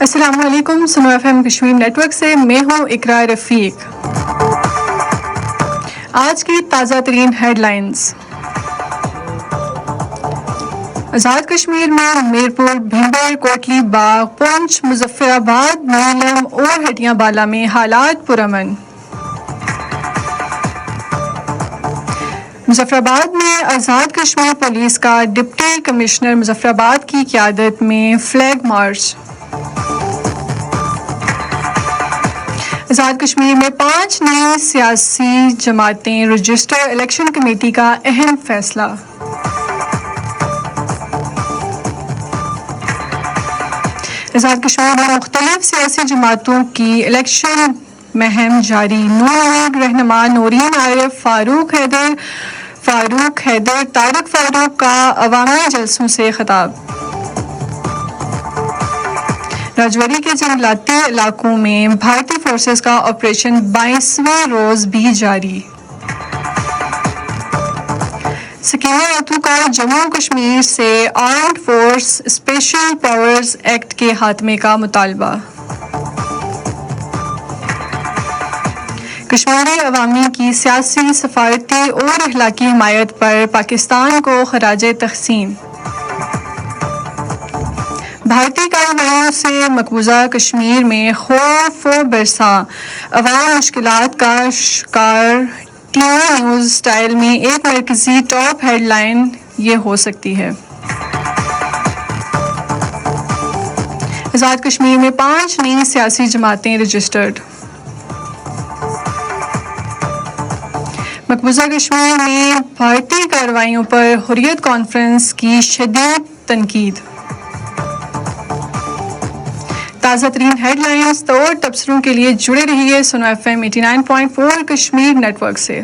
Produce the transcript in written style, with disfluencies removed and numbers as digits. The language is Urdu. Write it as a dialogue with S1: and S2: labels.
S1: السلام علیکم، سنو ایف ایم کشمیر نیٹ ورک سے میں ہوں اقرا رفیق۔ آج کی تازہ ترین ہیڈ لائنز۔ آزاد کشمیر میں میرپور، بھنڈر، کوٹلی باغ، پونچھ، مظفر آباد، نیلم اور ہٹیاں بالا میں حالات پرامن۔ مظفر آباد میں آزاد کشمیر پولیس کا ڈپٹی کمشنر مظفر آباد کی قیادت میں فلیگ مارچ۔ آزاد کشمیر میں 5 نئی سیاسی جماعتیں رجسٹر، الیکشن کمیٹی کا اہم فیصلہ۔ آزاد کشمیر میں مختلف سیاسی جماعتوں کی الیکشن مہم جاری۔ نون لیگ رہنما نورین عارف، فاروق حیدر، طارق فاروق کا عوامی جلسوں سے خطاب۔ راجوری کے جنگلاتی علاقوں میں بھارتی فورسز کا آپریشن 22ویں روز بھی جاری۔ سکینہ راتو کا جموں کشمیر سے armed force special powers act کے خاتمے کا مطالبہ۔ کشمیری عوامی کی سیاسی، سفارتی اور اخلاقی حمایت پر پاکستان کو خراج تحسین۔ بھارتی کارروائیوں سے مقبوضہ کشمیر میں خوف و برسا، عوام مشکلات کا شکار۔ ٹی وی نیوز سٹائل میں ایک مرکزی ٹاپ ہیڈ لائن یہ ہو سکتی ہے: آزاد کشمیر میں 5 نئی سیاسی جماعتیں رجسٹرڈ۔ مقبوضہ کشمیر میں بھارتی کارروائیوں پر حریت کانفرنس کی شدید تنقید۔ تازہ ترین ہیڈ لائنز اور تبصروں کے لیے جڑے رہیے سنو ایف ایم 89.4 کشمیر نیٹ ورک سے۔